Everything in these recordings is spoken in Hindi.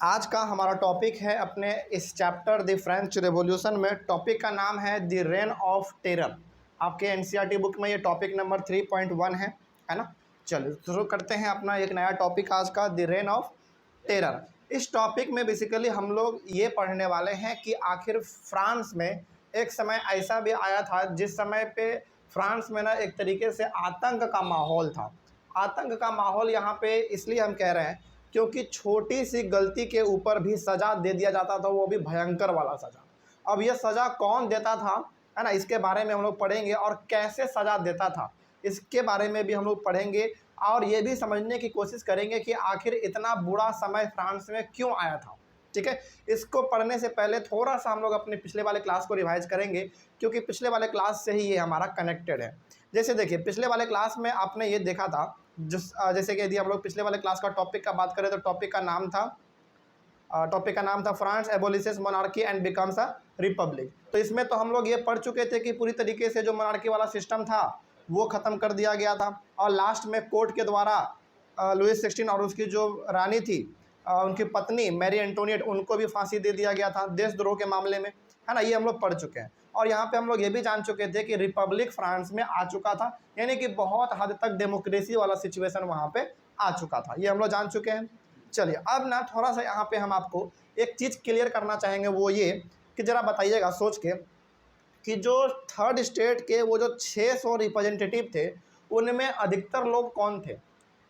आज का हमारा टॉपिक है अपने इस चैप्टर द फ्रेंच रेवोल्यूशन में। टॉपिक का नाम है द रेन ऑफ टेरर। आपके एनसीईआरटी बुक में ये टॉपिक नंबर 3.1 है ना। चलिए शुरू करते हैं अपना एक नया टॉपिक आज का, द रेन ऑफ टेरर। इस टॉपिक में बेसिकली हम लोग ये पढ़ने वाले हैं कि आखिर फ्रांस में एक समय ऐसा भी आया था जिस समय पे फ्रांस में ना एक तरीके से आतंक का माहौल था। आतंक का माहौल यहाँ पे इसलिए हम कह रहे हैं क्योंकि छोटी सी गलती के ऊपर भी सज़ा दे दिया जाता था, वो भी भयंकर वाला सज़ा। अब ये सज़ा कौन देता था, है ना, इसके बारे में हम लोग पढ़ेंगे और कैसे सज़ा देता था इसके बारे में भी हम लोग पढ़ेंगे और ये भी समझने की कोशिश करेंगे कि आखिर इतना बुरा समय फ्रांस में क्यों आया था। ठीक है, इसको पढ़ने से पहले थोड़ा सा हम लोग अपने पिछले वाले क्लास को रिवाइज करेंगे क्योंकि पिछले वाले क्लास से ही ये हमारा कनेक्टेड है। जैसे देखिए, पिछले वाले क्लास में आपने ये देखा था जैसे कि यदि हम लोग पिछले वाले क्लास का टॉपिक का बात करें तो टॉपिक का नाम था France abolishes monarchy and becomes a republic. तो इसमें तो हम लोग ये पढ़ चुके थे कि पूरी तरीके से जो मोनार्की वाला सिस्टम था वो ख़त्म कर दिया गया था और लास्ट में कोर्ट के द्वारा लुइस 16 और उसकी जो रानी थी उनकी पत्नी मैरी एंटोनियट, उनको भी फांसी दे दिया गया था देशद्रोह के मामले में, है ना। ये हम लोग पढ़ चुके हैं और यहाँ पे हम लोग ये भी जान चुके थे कि रिपब्लिक फ्रांस में आ चुका था, यानी कि बहुत हद तक डेमोक्रेसी वाला सिचुएशन वहाँ पे आ चुका था। ये हम लोग जान चुके हैं। चलिए अब ना थोड़ा सा यहाँ पे हम आपको एक चीज़ क्लियर करना चाहेंगे, वो ये कि ज़रा बताइएगा सोच के कि जो थर्ड स्टेट के वो जो 600 रिप्रेजेंटेटिव थे उनमें अधिकतर लोग कौन थे?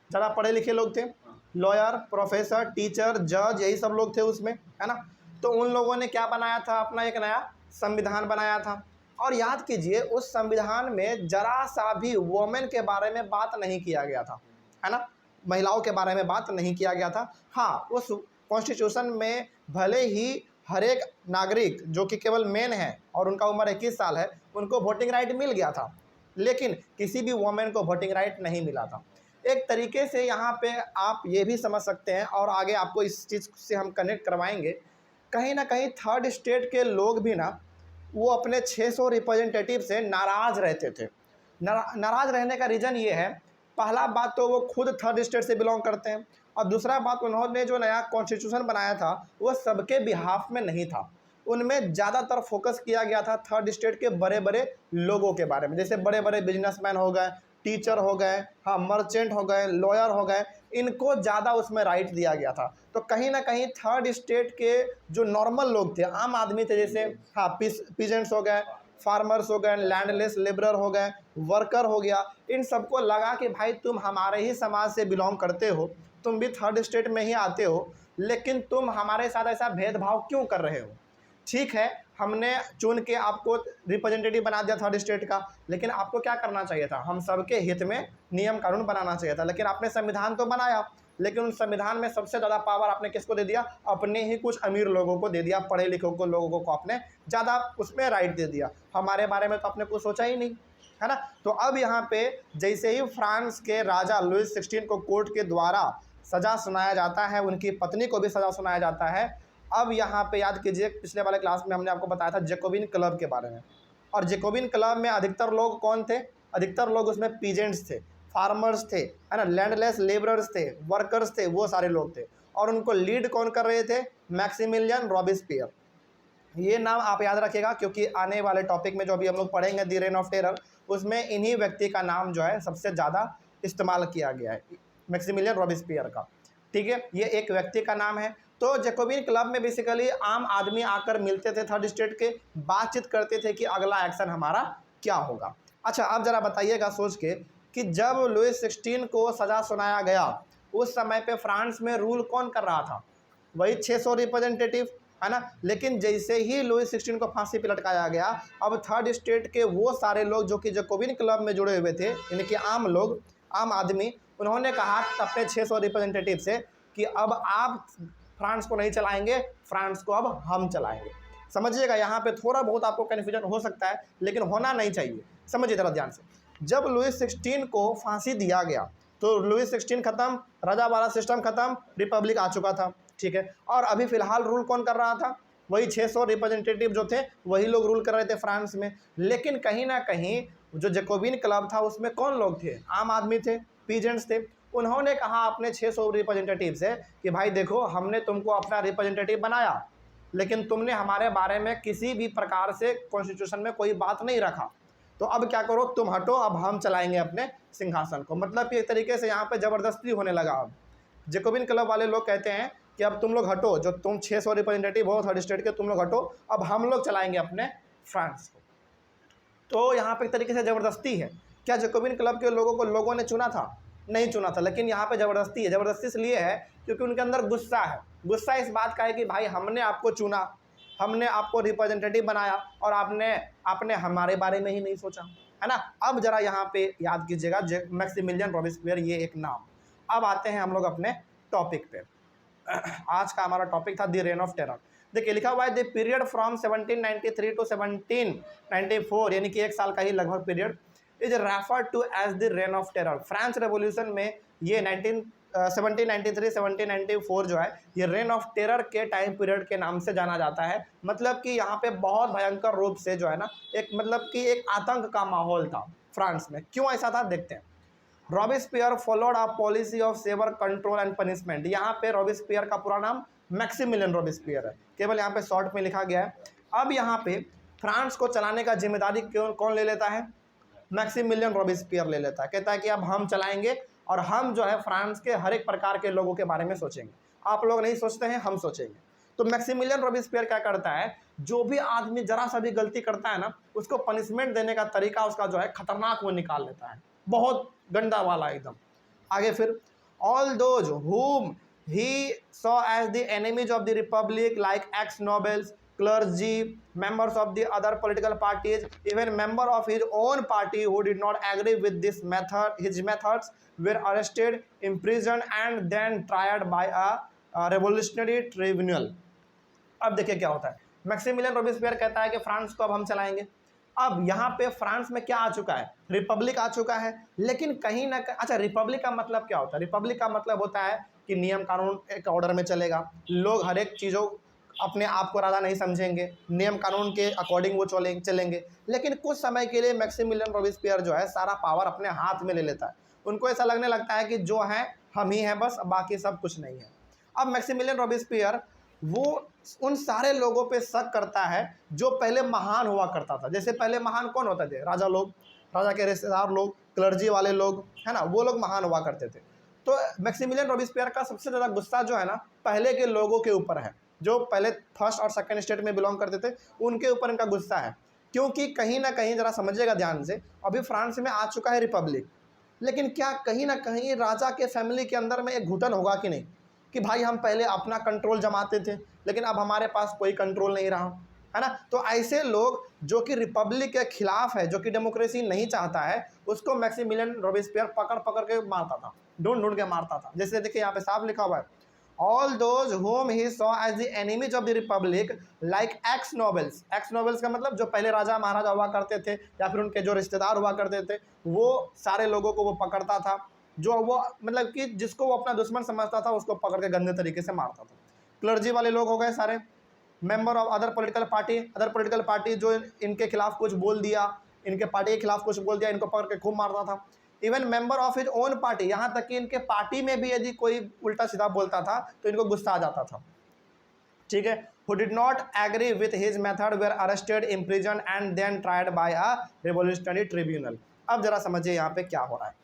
ज़रा पढ़े लिखे लोग थे, लॉयर, प्रोफेसर, टीचर, जज, यही सब लोग थे उसमें, है ना। तो उन लोगों ने क्या बनाया था, अपना एक नया संविधान बनाया था। और याद कीजिए उस संविधान में जरा सा भी वोमेन के बारे में बात नहीं किया गया था, है ना, महिलाओं के बारे में बात नहीं किया गया था। हाँ, उस कॉन्स्टिट्यूशन में भले ही हर एक नागरिक जो कि केवल मेन है और उनका उम्र 21 साल है उनको वोटिंग राइट मिल गया था, लेकिन किसी भी वोमेन को वोटिंग राइट नहीं मिला था। एक तरीके से यहाँ पे आप ये भी समझ सकते हैं और आगे आपको इस चीज़ से हम कनेक्ट करवाएंगे, कहीं ना कहीं थर्ड स्टेट के लोग भी ना वो अपने 600 रिप्रेजेंटेटिव से नाराज़ रहते थे। नाराज़ रहने का रीज़न ये है, पहला बात तो वो खुद थर्ड स्टेट से बिलोंग करते हैं और दूसरा बात उन्होंने जो नया कॉन्स्टिट्यूशन बनाया था वो सबके बिहाफ में नहीं था। उनमें ज़्यादातर फोकस किया गया था थर्ड स्टेट के बड़े बड़े लोगों के बारे में, जैसे बड़े बड़े बिजनेसमैन हो गए, टीचर हो गए, हाँ मर्चेंट हो गए, लॉयर हो गए, इनको ज़्यादा उसमें राइट दिया गया था। तो कहीं ना कहीं थर्ड स्टेट के जो नॉर्मल लोग थे, आम आदमी थे, जैसे हाँ पीजेंट्स हो गए, फार्मर्स हो गए, लैंडलेस लेबरर हो गए, वर्कर हो गया, इन सबको लगा कि भाई तुम हमारे ही समाज से बिलोंग करते हो, तुम भी थर्ड स्टेट में ही आते हो, लेकिन तुम हमारे साथ ऐसा भेदभाव क्यों कर रहे हो? ठीक है, हमने चुन के आपको रिप्रेजेंटेटिव बना दिया थर्ड स्टेट का, लेकिन आपको क्या करना चाहिए था? हम सबके हित में नियम कानून बनाना चाहिए था। लेकिन आपने संविधान तो बनाया, लेकिन उन संविधान में सबसे ज़्यादा पावर आपने किसको दे दिया? अपने ही कुछ अमीर लोगों को दे दिया, पढ़े लिखे को लोगों को आपने ज़्यादा उसमें राइट दे दिया। हमारे बारे में तो आपने कुछ सोचा ही नहीं, है ना। तो अब यहाँ पे जैसे ही फ्रांस के राजा लुइस 16 को कोर्ट के द्वारा सज़ा सुनाया जाता है, उनकी पत्नी को भी सज़ा सुनाया जाता है। अब यहाँ पे याद कीजिए, पिछले वाले क्लास में हमने आपको बताया था जैकोबिन क्लब के बारे में, और जैकोबिन क्लब में अधिकतर लोग कौन थे? अधिकतर लोग उसमें पीजेंट्स थे, फार्मर्स थे, है ना, लैंडलेस लेबरर्स थे, वर्कर्स थे, वो सारे लोग थे। और उनको लीड कौन कर रहे थे? Maximilien Robespierre. ये नाम आप याद रखिएगा क्योंकि आने वाले टॉपिक में जो अभी हम लोग पढ़ेंगे द रेन ऑफ टेरर, उसमें इन्हीं व्यक्ति का नाम जो है सबसे ज़्यादा इस्तेमाल किया गया है, मैक्सिमिलियन रॉबिस्पियर का। ठीक है, ये एक व्यक्ति का नाम है। तो जैकोबिन क्लब में बेसिकली आम आदमी आकर मिलते थे थर्ड स्टेट के, बातचीत करते थे कि अगला एक्शन हमारा क्या होगा। अच्छा, अब ज़रा बताइएगा सोच के कि जब लुइस 16 को सज़ा सुनाया गया उस समय पे फ्रांस में रूल कौन कर रहा था? वही 600 रिप्रेजेंटेटिव, है ना। लेकिन जैसे ही लुइस 16 को फांसी पे लटकाया गया, अब थर्ड स्टेट के वो सारे लोग जो कि जैकोबिन क्लब में जुड़े हुए थे, यानी कि आम लोग, आम आदमी, उन्होंने कहा अपने 600 रिप्रेजेंटेटिव से कि अब आप फ्रांस को नहीं चलाएंगे, फ्रांस को अब हम चलाएंगे। समझिएगा, यहाँ पे थोड़ा बहुत आपको कन्फ्यूजन हो सकता है लेकिन होना नहीं चाहिए। समझिए ज़रा ध्यान से, जब लुइस 16 को फांसी दिया गया तो लुइस 16 खत्म, राजा वाला सिस्टम खत्म, रिपब्लिक आ चुका था। ठीक है, और अभी फ़िलहाल रूल कौन कर रहा था? वही 600 रिप्रेजेंटेटिव जो थे वही लोग रूल कर रहे थे फ्रांस में। लेकिन कहीं ना कहीं जो जैकोबिन क्लब था उसमें कौन लोग थे? आम आदमी थे, पीजेंट्स थे। उन्होंने कहा अपने 600 रिप्रेजेंटेटिव से कि भाई देखो, हमने तुमको अपना रिप्रेजेंटेटिव बनाया, लेकिन तुमने हमारे बारे में किसी भी प्रकार से कॉन्स्टिट्यूशन में कोई बात नहीं रखा, तो अब क्या करो, तुम हटो, अब हम चलाएंगे अपने सिंहासन को। मतलब कि एक तरीके से यहाँ पे ज़बरदस्ती होने लगा। अब जैकोबिन क्लब वाले लोग कहते हैं कि अब तुम लोग हटो, जो तुम 600 रिप्रेजेंटेटिव हो थर्ड स्टेट के, तुम लोग हटो, अब हम लोग चलाएंगे अपने फ्रांस को। तो यहाँ पे एक तरीके से ज़बरदस्ती है। क्या जैकोबिन क्लब के लोगों को लोगों ने चुना था? नहीं चुना था, लेकिन यहाँ पे ज़बरदस्ती है। ज़बरदस्ती इसलिए है क्योंकि उनके अंदर गुस्सा है। गुस्सा इस बात का है कि भाई हमने आपको चुना, हमने आपको रिप्रेजेंटेटिव बनाया, और आपने हमारे बारे में ही नहीं सोचा, है ना। अब जरा यहाँ पे याद कीजिएगा मैक्सिमिलियन रॉबिस्पियर, ये एक नाम। अब आते हैं हम लोग अपने टॉपिक पे। आज का हमारा टॉपिक था द रेन ऑफ टेरर। देखिए लिखा हुआ है द पीरियड फ्रॉम 1793 टू 1794, यानी कि 1 साल का ही लगभग period, is referred to as the reign of terror. France revolution में ये 1793-1794 जो है, ये रेन ऑफ टेरर के टाइम पीरियड के नाम से जाना जाता है। मतलब कि यहाँ पे बहुत भयंकर रूप से जो है ना, एक मतलब कि एक आतंक का माहौल था फ्रांस में। क्यों ऐसा था देखते हैं। Robespierre followed a policy of severe control and punishment. यहाँ पे रॉबिस्पियर का पूरा नाम मैक्सिमिलियन रॉबिस्पियर है, केवल यहाँ पे शॉर्ट में लिखा गया है। अब यहाँ पे फ्रांस को चलाने का जिम्मेदारी कौन ले लेता है? मैक्सिमिलियन रॉबिस्पियर ले लेता है। कहता है कि अब हम चलाएंगे, और हम जो है फ्रांस के हर एक प्रकार के लोगों के बारे में सोचेंगे। आप लोग नहीं सोचते हैं, हम सोचेंगे। तो मैक्सिमिलियन रॉबिस्पियर क्या करता है, जो भी आदमी जरा सा भी गलती करता है ना, उसको पनिशमेंट देने का तरीका उसका जो है खतरनाक वो निकाल लेता है, बहुत गंदा वाला एकदम। आगे फिर all those whom he saw as the enemies of the republic, like ex-nobles, clergy, members of the other political parties, even member of his own party who did not agree with his methods were arrested, imprisoned and then tried by a revolutionary tribunal। अब देखिए क्या होता है। मैक्सिमिलियन रॉबिस्पियर कहता है कि फ्रांस को अब हम चलाएंगे। अब यहाँ पे फ्रांस में क्या आ चुका है? रिपब्लिक आ चुका है। लेकिन कहीं ना अच्छा, रिपब्लिक का मतलब क्या होता है? रिपब्लिक का मतलब होता है कि नियम कानून एक ऑर्डर में चलेगा, लोग हर एक चीज़ों अपने आप को राजा नहीं समझेंगे, नियम कानून के अकॉर्डिंग वो चलेंगे। लेकिन कुछ समय के लिए मैक्सिमिलियन रॉबिस्पियर जो है सारा पावर अपने हाथ में ले लेता है। उनको ऐसा लगने लगता है कि जो है हम ही हैं बस, बाकी सब कुछ नहीं है। अब मैक्सिमिलियन रॉबिस्पियर वो उन सारे लोगों पे शक करता है जो पहले महान हुआ करता था। जैसे पहले महान कौन होते थे? राजा लोग, राजा के रिश्तेदार लोग, क्लर्जी वाले लोग, है ना, वो लोग महान हुआ करते थे। तो मैक्सिमिलियन रॉबिस्पियर का सबसे ज़्यादा गुस्सा जो है ना, पहले के लोगों के ऊपर है, जो पहले फर्स्ट और सेकंड स्टेट में बिलोंग करते थे, उनके ऊपर इनका गुस्सा है। क्योंकि कहीं ना कहीं जरा समझिएगा ध्यान से, अभी फ्रांस में आ चुका है रिपब्लिक, लेकिन क्या कहीं ना कहीं राजा के फैमिली के अंदर में एक घुटन होगा कि नहीं, कि भाई हम पहले अपना कंट्रोल जमाते थे, लेकिन अब हमारे पास कोई कंट्रोल नहीं रहा, है ना। तो ऐसे लोग जो कि रिपब्लिक के खिलाफ है, जो कि डेमोक्रेसी नहीं चाहता है, उसको मैक्सिमिलियन रॉबिस्पियर पकड़ पकड़ के मारता था, ढूंढ ढूंढ के मारता था। जैसे देखिए यहाँ पे साफ लिखा हुआ है, all those whom he saw as the enemies of the republic, like ex nobles। X nobles का मतलब जो पहले राजा महाराजा हुआ करते थे, या फिर उनके जो रिश्तेदार हुआ करते थे, वो सारे लोगों को वो पकड़ता था। जो वो मतलब कि जिसको वो अपना दुश्मन समझता था, उसको पकड़ के गंदे तरीके से मारता था। क्लर्जी वाले लोग हो गए सारे, member of other political party जो इनके खिलाफ कुछ बोल दिया, इनके पार्टी के खिलाफ कुछ बोल दिया, इनको पकड़ के खूब मारता था। Even member of his own party, यहाँ तक कि इनके पार्टी में भी यदि कोई उल्टा सीधा बोलता था तो इनको गुस्सा आ जाता था, ठीक है। who did not agree with his method were arrested, imprisoned and then tried by a revolutionary tribunal। अब जरा समझिए यहाँ पे क्या हो रहा है।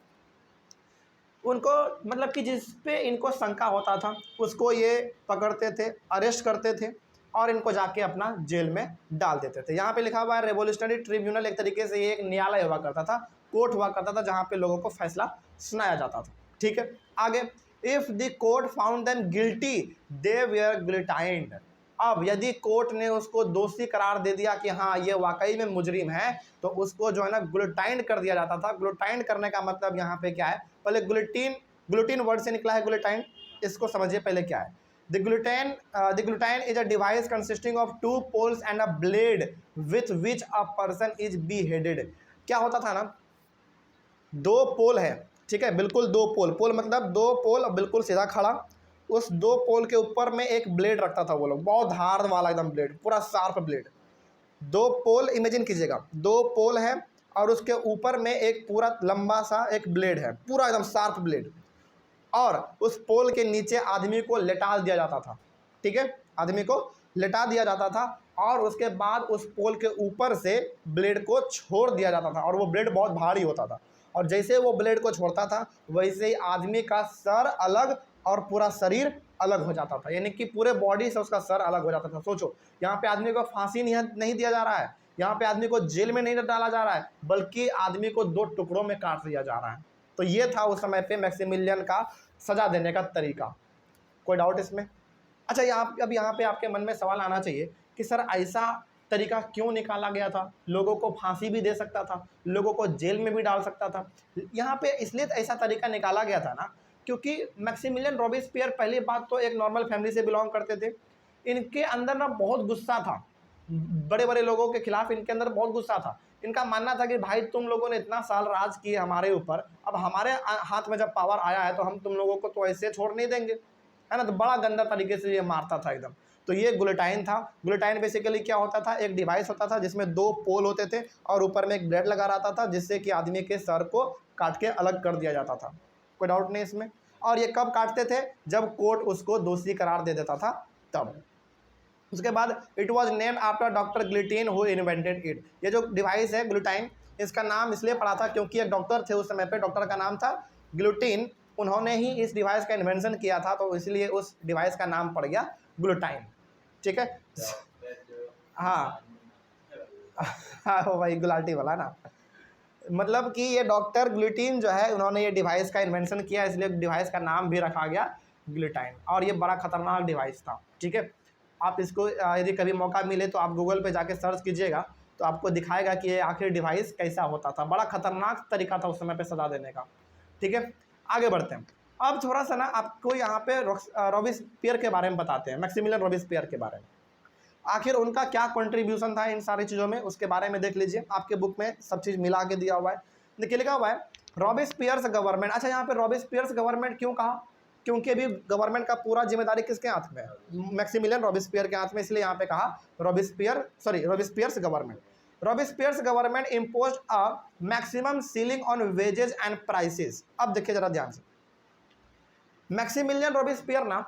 उनको मतलब कि जिस पे इनको शंका होता था उसको ये पकड़ते थे, अरेस्ट करते थे, और इनको जाके अपना जेल में डाल देते थे। यहाँ पे लिखा हुआ है रेवोल्यूशनरी ट्रिब्यूनल, एक तरीके से ये एक न्यायालय हुआ करता था, कोर्ट हुआ करता था, जहाँ पे लोगों को फैसला सुनाया जाता था, ठीक है। आगे, if the court found them guilty they were guillotined. अब यदि कोर्ट ने उसको दोषी करार दे दिया कि हाँ ये वाकई में मुजरिम है, तो उसको जो है ना गुलेटाइंड कर दिया जाता था। गुलेटाइंड करने का मतलब यहाँ पे क्या है, पहले ग्लूटीन वर्ड से निकला है गुलेटाइंड, इसको समझिए पहले क्या है। The gluten is a device consisting of 2 poles and a blade with which a person is beheaded। क्या होता था ना, 2 पोल है, ठीक है, बिल्कुल 2 पोल मतलब 2 पोल बिल्कुल सीधा खड़ा, उस 2 पोल के ऊपर में एक ब्लेड रखता था वो लोग, बहुत धार वाला एकदम ब्लेड, पूरा शार्प ब्लेड। 2 पोल इमेजिन कीजिएगा, 2 पोल है और उसके ऊपर में एक पूरा लंबा सा एक ब्लेड है, पूरा एकदम शार्प ब्लेड। और उस पोल के नीचे आदमी को लेटा दिया जाता था, ठीक है, आदमी को लेटा दिया जाता था और उसके बाद उस पोल के ऊपर से ब्लेड को छोड़ दिया जाता था और वो ब्लेड बहुत भारी होता था और जैसे वो ब्लेड को छोड़ता था वैसे ही आदमी का सर अलग और पूरा शरीर अलग हो जाता था, यानी कि पूरे बॉडी से उसका सर अलग हो जाता था। सोचो, यहाँ पे आदमी को फांसी नहीं दिया जा रहा है, यहाँ पे आदमी को जेल में नहीं डाला जा रहा है, बल्कि आदमी को 2 टुकड़ों में काट दिया जा रहा है। तो ये था उस समय पे मैक्सिमिलियन का सजा देने का तरीका। कोई डाउट इसमें? अच्छा, अब यहाँ पे आपके मन में सवाल आना चाहिए कि सर ऐसा तरीका क्यों निकाला गया था? लोगों को फांसी भी दे सकता था, लोगों को जेल में भी डाल सकता था। यहाँ पे इसलिए ऐसा तरीका निकाला गया था ना क्योंकि मैक्सिमिलियन रॉबिस्पियर पहली बात तो एक नॉर्मल फैमिली से बिलोंग करते थे। इनके अंदर ना बहुत गुस्सा था, बड़े बड़े लोगों के खिलाफ इनके अंदर बहुत गुस्सा था। इनका मानना था कि भाई तुम लोगों ने इतना साल राज किए हमारे ऊपर, अब हमारे हाथ में जब पावर आया है तो हम तुम लोगों को तो ऐसे छोड़ नहीं देंगे, है ना। तो बड़ा गंदा तरीके से ये मारता था एकदम। तो ये गुलेटाइन था। गुलेटाइन बेसिकली क्या होता था? एक डिवाइस होता था जिसमें 2 पोल होते थे और ऊपर में एक ब्लेड लगा रहता था जिससे कि आदमी के सर को काट के अलग कर दिया जाता था। कोई डाउट नहीं इसमें? और ये कब काटते थे? जब कोर्ट उसको दोषी करार दे देता था तब। उसके बाद it was named after doctor Guillotin who invented it. ये जो डिवाइस है ग्लूटाइन, इसका नाम इसलिए पड़ा था क्योंकि एक डॉक्टर थे उस समय पे, डॉक्टर का नाम था गिलोटिन, उन्होंने ही इस डिवाइस का इन्वेंशन किया था, तो इसलिए उस डिवाइस का नाम पड़ गया ग्लूटाइन, ठीक है। हाँ हाँ वो भाई गुलाटी वाला ना, मतलब कि ये डॉक्टर ग्लूटिन जो है उन्होंने ये डिवाइस का इन्वेंशन किया, इसलिए डिवाइस का नाम भी रखा गया ग्लूटाइन। और ये बड़ा खतरनाक डिवाइस था, ठीक है। आप इसको यदि कभी मौका मिले तो आप गूगल पे जाके सर्च कीजिएगा तो आपको दिखाएगा कि ये आखिर डिवाइस कैसा होता था। बड़ा खतरनाक तरीका था उस समय पे सजा देने का, ठीक है। आगे बढ़ते हैं। अब थोड़ा सा ना आपको यहाँ पे रॉबिस्पियर के बारे में बताते हैं, मैक्सिमिलियन रॉबिस्पियर के बारे में। आखिर उनका क्या कंट्रीब्यूशन था इन सारी चीज़ों में, उसके बारे में देख लीजिए। आपके बुक में सब चीज़ मिला के दिया हुआ है। देखिए लिखा हुआ है रॉबिस्पियर्स गवर्नमेंट। अच्छा, यहाँ पे रॉबिस्पियर्स गवर्नमेंट क्यों कहा? क्योंकि अभी गवर्नमेंट का पूरा जिम्मेदारी किसके हाथ में है? मैक्सिमिलियन रॉबिस्पियर के हाथ में, इसलिए यहाँ पे कहा Robespierre's government. Robespierre's government imposed a maximum ceiling on wages and prices. अब देखिए जरा ध्यान से, मैक्सिमिलियन रॉबिस्पियर ना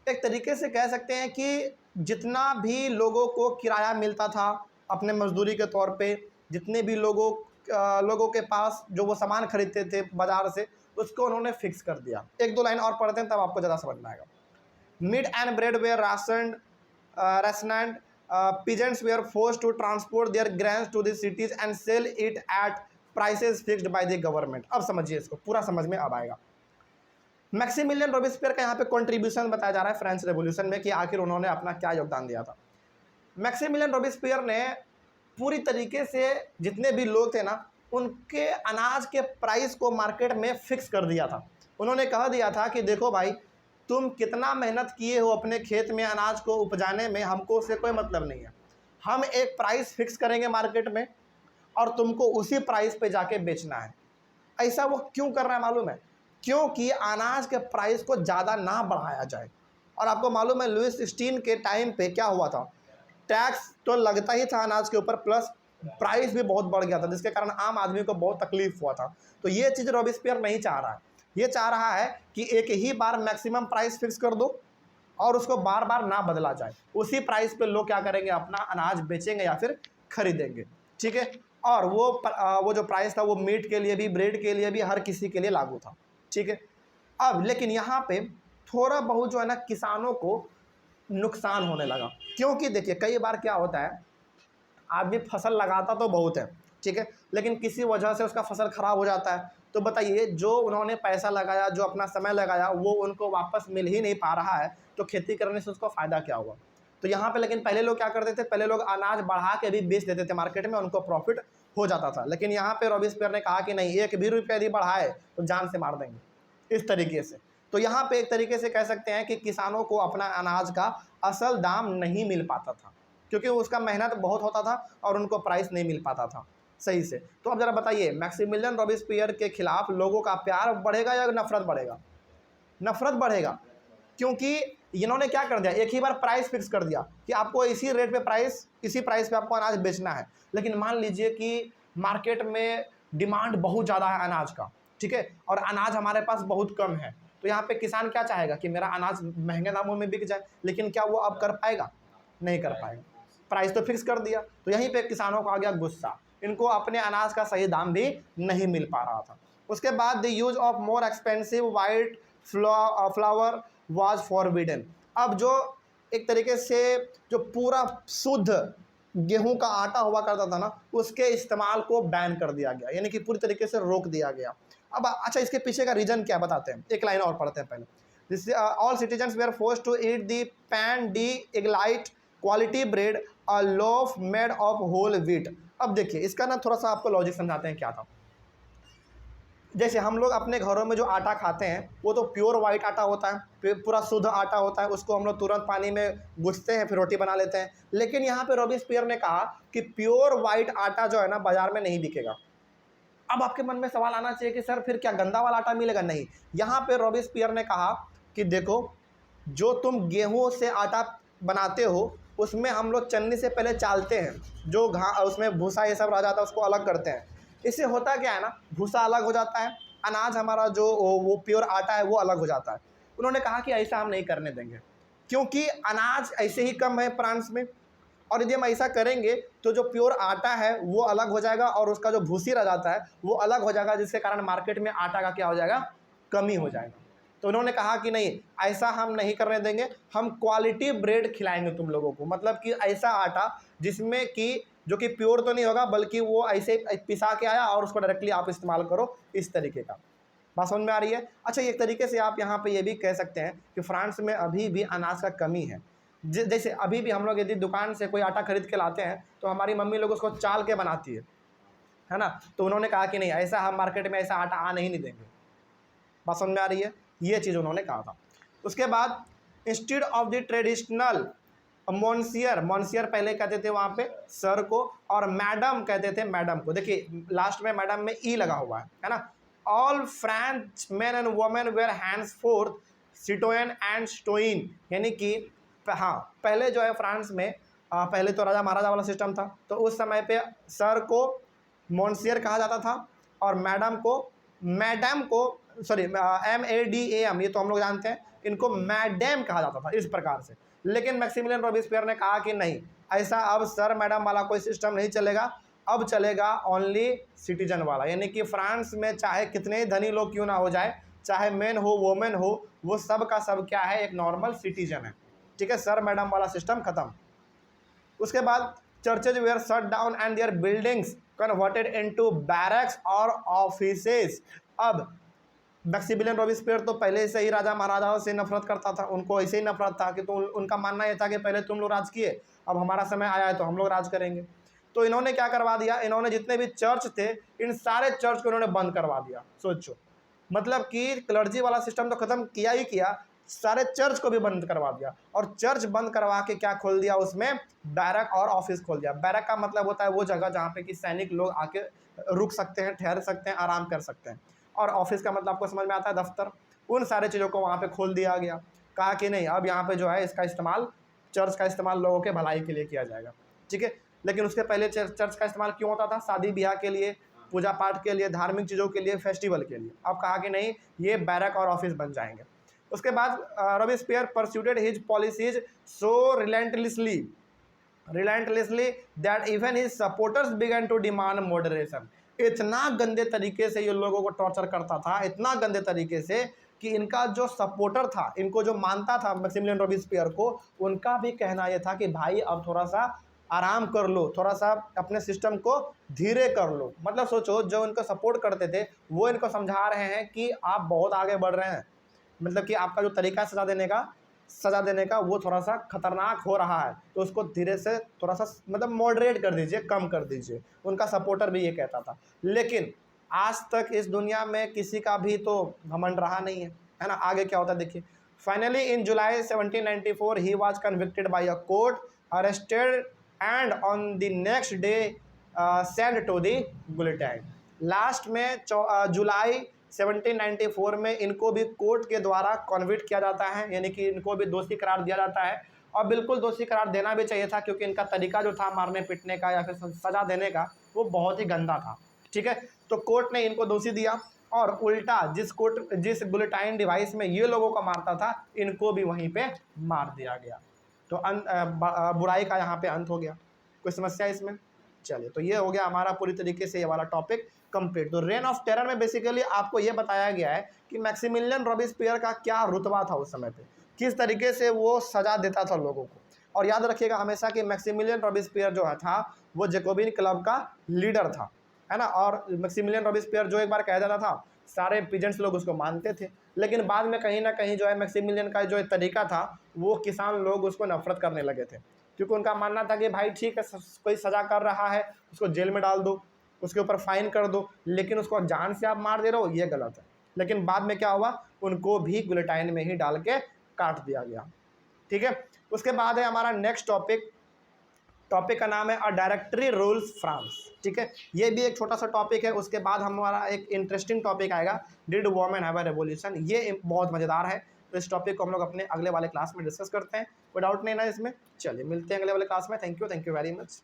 एक तरीके से कह सकते हैं कि जितना भी लोगों को किराया मिलता था अपने मजदूरी के तौर पे, जितने भी लोगों के पास जो वो सामान खरीदते थे बाजार से, उसको उन्होंने फिक्स कर दिया। 1-2 लाइन और पढ़ते हैं तब आपको ज़्यादा समझ में आएगा। Meat and bread were rationed, peasants were forced to transport their grains to the cities and sell it at prices fixed by the government। अब समझिए इसको, पूरा समझ में अब आएगा। मैक्सिमिलियन रॉबिस्पियर का यहाँ पे कंट्रीब्यूशन बताया जा रहा है फ्रेंच रेवोल्यूशन में कि आखिर उन्होंने अपना क्या योगदान दिया था। मैक्सिमिलियन रॉबिस्पियर ने पूरी तरीके से जितने भी लोग थे ना उनके अनाज के प्राइस को मार्केट में फिक्स कर दिया था। उन्होंने कह दिया था कि देखो भाई, तुम कितना मेहनत किए हो अपने खेत में अनाज को उपजाने में, हमको उससे कोई मतलब नहीं है। हम एक प्राइस फिक्स करेंगे मार्केट में और तुमको उसी प्राइस पे जाके बेचना है। ऐसा वो क्यों कर रहा है मालूम है? क्योंकि अनाज के प्राइस को ज़्यादा ना बढ़ाया जाए। और आपको मालूम है लुईस स्टीन के टाइम पे क्या हुआ था? टैक्स तो लगता ही था अनाज के ऊपर, प्लस प्राइस भी बहुत बढ़ गया था, जिसके कारण आम आदमी को बहुत तकलीफ हुआ था। तो ये चीज़ रॉबिस्पियर नहीं चाह रहा है। ये चाह रहा है कि एक ही बार मैक्सिमम प्राइस फिक्स कर दो और उसको बार बार ना बदला जाए। उसी प्राइस पे लोग क्या करेंगे? अपना अनाज बेचेंगे या फिर खरीदेंगे, ठीक है। और वो जो प्राइस था वो मीट के लिए भी, ब्रेड के लिए भी, हर किसी के लिए लागू था, ठीक है। अब लेकिन यहाँ पे थोड़ा बहुत जो है ना किसानों को नुकसान होने लगा, क्योंकि देखिए कई बार क्या होता है, आदमी फसल लगाता तो बहुत है, ठीक है, लेकिन किसी वजह से उसका फसल ख़राब हो जाता है। तो बताइए, जो उन्होंने पैसा लगाया, जो अपना समय लगाया, वो उनको वापस मिल ही नहीं पा रहा है, तो खेती करने से उसको फ़ायदा क्या हुआ? तो यहाँ पे लेकिन पहले लोग क्या करते थे? पहले लोग अनाज बढ़ा के भी बेच देते थे मार्केट में, उनको प्रॉफिट हो जाता था। लेकिन यहाँ पे रॉबिस्पियर ने कहा कि नहीं, 1 भी रुपया यदि बढ़ाए तो जान से मार देंगे, इस तरीके से। तो यहाँ पे एक तरीके से कह सकते हैं कि किसानों को अपना अनाज का असल दाम नहीं मिल पाता था, क्योंकि उसका मेहनत बहुत होता था और उनको प्राइस नहीं मिल पाता था सही से। तो अब ज़रा बताइए, मैक्सिमिलियन रॉबिस्पियर के खिलाफ लोगों का प्यार बढ़ेगा या नफरत बढ़ेगा? नफरत बढ़ेगा, क्योंकि इन्होंने क्या कर दिया? एक ही बार प्राइस फिक्स कर दिया कि आपको इसी रेट पे इसी प्राइस पे आपको अनाज बेचना है। लेकिन मान लीजिए कि मार्केट में डिमांड बहुत ज़्यादा है अनाज का, ठीक है, और अनाज हमारे पास बहुत कम है। तो तो यहाँ पे किसान क्या चाहेगा कि मेरा अनाज महंगे दामों में बिक जाए, लेकिन क्या वो अब कर पाएगा? नहीं कर पाएगा। प्राइस तो फिक्स कर दिया, तो यहीं पे किसानों को आ गया गुस्सा, इनको अपने अनाज का सही दाम भी नहीं मिल पा रहा था। उसके बाद the use of more expensive white flower was forbidden. अब जो एक तरीके से जो पूरा शुद्ध गेहूं का आटा हुआ करता था ना, उसके इस्तेमाल को बैन कर दिया गया, यानी कि पूरी तरीके से रोक दिया गया। अब अच्छा, इसके पीछे का रीजन क्या बताते हैं, एक लाइन और पढ़ते हैं पहले। This all citizens were forced to eat the pain de egalite quality bread a loaf made of whole wheat. अब देखिए इसका ना थोड़ा सा आपको लॉजिक समझाते हैं क्या था। जैसे हम लोग अपने घरों में जो आटा खाते हैं वो तो प्योर वाइट आटा होता है, पूरा शुद्ध आटा होता है, उसको हम लोग तुरंत पानी में गूंथते हैं फिर रोटी बना लेते हैं। लेकिन यहाँ पे रॉबिस्पियर ने कहा कि प्योर वाइट आटा जो है ना बाजार में नहीं बिकेगा। अब आपके मन में सवाल आना चाहिए कि सर फिर क्या गंदा वाला आटा मिलेगा? नहीं, यहाँ पे रॉबिस्पियर ने कहा कि देखो, जो तुम गेहूं से आटा बनाते हो उसमें हम लोग चन्नी से पहले चालते हैं, जो उसमें भूसा ये सब रह जाता है उसको अलग करते हैं। इससे होता क्या है ना, भूसा अलग हो जाता है, अनाज हमारा जो वो प्योर आटा है वो अलग हो जाता है। उन्होंने कहा कि ऐसा हम नहीं करने देंगे, क्योंकि अनाज ऐसे ही कम है फ्रांस में, और यदि हम ऐसा करेंगे तो जो प्योर आटा है वो अलग हो जाएगा और उसका जो भूसी रह जाता है वो अलग हो जाएगा, जिसके कारण मार्केट में आटा का क्या हो जाएगा, कमी हो जाएगा। तो उन्होंने कहा कि नहीं, ऐसा हम नहीं करने देंगे, हम क्वालिटी ब्रेड खिलाएंगे तुम लोगों को, मतलब कि ऐसा आटा जिसमें कि जो कि प्योर तो नहीं होगा बल्कि वो ऐसे पिसा के आया और उसको डायरेक्टली आप इस्तेमाल करो, इस तरीके का। बात समझ में आ रही है? अच्छा, एक तरीके से आप यहाँ पे ये भी कह सकते हैं कि फ्रांस में अभी भी अनाज का कमी है। जैसे अभी भी हम लोग यदि दुकान से कोई आटा खरीद के लाते हैं तो हमारी मम्मी लोग उसको चाल के बनाती है ना। तो उन्होंने कहा कि नहीं, ऐसा हम मार्केट में ऐसा आटा आ नहीं देंगे। बात समझ में आ रही है? ये चीज़ उन्होंने कहा था। उसके बाद इंस्टीड ऑफ द ट्रेडिशनल मॉन्सियर पहले कहते थे वहाँ पे सर को, और मैडम कहते थे मैडम को। देखिए लास्ट में मैडम में ई लगा हुआ है ना। All French man and women were henceforth citoyen and citoyenne, यानी कि हाँ, पहले जो है फ्रांस में पहले तो राजा महाराजा वाला सिस्टम था, तो उस समय पे सर को मॉन्सियर कहा जाता था और मैडम को MADAM, ये तो हम लोग जानते हैं, इनको मैडम कहा जाता था इस प्रकार से। लेकिन मैक्सिमिलियन रॉबिस्पियर ने कहा कि नहीं, ऐसा अब सर मैडम वाला कोई सिस्टम नहीं चलेगा, अब चलेगा ओनली सिटीजन वाला, यानी कि फ्रांस में चाहे कितने ही धनी लोग क्यों ना हो जाए, चाहे मैन हो वोमेन हो, वो सब का सब क्या है, एक नॉर्मल सिटीजन है। ठीक है, सर मैडम वाला सिस्टम खत्म। उसके बाद churches were shut down and their buildings converted into barracks और ऑफिसेस। अब मैक्सिमिलियन रॉबिस्पियर तो पहले से ही राजा महाराजाओं से नफरत करता था, उनको ऐसे ही नफरत था कि तो उनका मानना यह था कि पहले तुम लोग राज किए, अब हमारा समय आया है तो हम लोग राज करेंगे। तो इन्होंने क्या करवा दिया, इन्होंने जितने भी चर्च थे इन सारे चर्च को इन्होंने बंद करवा दिया। सोचो, मतलब कि क्लर्जी वाला सिस्टम तो खत्म किया ही किया, सारे चर्च को भी बंद करवा दिया, और चर्च बंद करवा के क्या खोल दिया, उसमें बैरक और ऑफिस खोल दिया। बैरक का मतलब होता है वो जगह जहाँ पे कि सैनिक लोग आके रुक सकते हैं, ठहर सकते हैं, आराम कर सकते हैं, और ऑफिस का मतलब आपको समझ में आता है दफ्तर। उन सारे चीज़ों को वहाँ पे खोल दिया गया। कहा कि नहीं, अब यहाँ पे जो है इसका इस्तेमाल, चर्च का इस्तेमाल लोगों के भलाई के लिए किया जाएगा। ठीक है, लेकिन उसके पहले चर्च का इस्तेमाल क्यों होता था? शादी ब्याह के लिए, पूजा पाठ के लिए, धार्मिक चीज़ों के लिए, फेस्टिवल के लिए। अब कहा कि नहीं, ये बैरक और ऑफिस बन जाएंगे। उसके बाद Robespierre pursued his policies so relentlessly that even his supporters began to demand moderation. इतना गंदे तरीके से ये लोगों को टॉर्चर करता था, इतना गंदे तरीके से कि इनका जो सपोर्टर था, इनको जो मानता था मैक्सिमिलियन रॉबिस्पियर को, उनका भी कहना यह था कि भाई अब थोड़ा सा आराम कर लो, थोड़ा सा अपने सिस्टम को धीरे कर लो। मतलब सोचो, जो इनको सपोर्ट करते थे वो इनको समझा रहे हैं कि आप बहुत आगे बढ़ रहे हैं, मतलब कि आपका जो तरीका है सजा देने का वो थोड़ा सा खतरनाक हो रहा है, तो उसको धीरे से थोड़ा सा मतलब मॉडरेट कर दीजिए, कम कर दीजिए। उनका सपोर्टर भी ये कहता था। लेकिन आज तक इस दुनिया में किसी का भी तो घमंड रहा नहीं है ना। आगे क्या होता है देखिए। Finally in July 1794 he was convicted by a court, arrested and on the next day send to the guillotine. Last में जुलाई 1794 में इनको भी कोर्ट के द्वारा कन्विक्ट किया जाता है, यानी कि इनको भी दोषी करार दिया जाता है, और बिल्कुल दोषी करार देना भी चाहिए था, क्योंकि इनका तरीका जो था मारने पीटने का या फिर सजा देने का वो बहुत ही गंदा था। ठीक है, तो कोर्ट ने इनको दोषी दिया और उल्टा जिस गुलिटाइन डिवाइस में ये लोगों को मारता था, इनको भी वहीं पे मार दिया गया। तो बुराई का यहाँ पे अंत हो गया। कोई समस्या इसमें? चलिए, तो ये हो गया हमारा पूरी तरीके से ये वाला टॉपिक कंप्लीट। तो रेन ऑफ टेरर में बेसिकली आपको ये बताया गया है कि मैक्सिमिलियन रॉबिस्पियर का क्या रुतबा था उस समय पे, किस तरीके से वो सजा देता था लोगों को। और याद रखिएगा हमेशा कि मैक्सिमिलियन रॉबिस्पियर जो था वो जैकोबिन क्लब का लीडर था, है ना। और मैक्सिमिलियन रॉबिस्पियर जो एक बार कह देता था, सारे पीजेंट्स लोग उसको मानते थे, लेकिन बाद में कहीं ना कहीं जो है मैक्सिमिलियन का जो तरीका था वो किसान लोग उसको नफरत करने लगे थे, क्योंकि उनका मानना था कि भाई ठीक है, कोई सज़ा कर रहा है उसको जेल में डाल दो, उसके ऊपर फाइन कर दो, लेकिन उसको जान से आप मार दे रहे हो, ये गलत है। लेकिन बाद में क्या हुआ, उनको भी गुलिटाइन में ही डाल के काट दिया गया। ठीक है, उसके बाद है हमारा नेक्स्ट टॉपिक का नाम है अ डायरेक्टरी रूल्स फ्रांस। ठीक है, ये भी एक छोटा सा टॉपिक है। उसके बाद हमारा एक इंटरेस्टिंग टॉपिक आएगा, did women have a revolution. ये बहुत मज़ेदार है, तो इस टॉपिक को हम लोग अपने अगले वाले क्लास में डिस्कस करते हैं। कोई डाउट नहीं ना इसमें? चलिए मिलते हैं अगले वाले क्लास में। Thank you very much.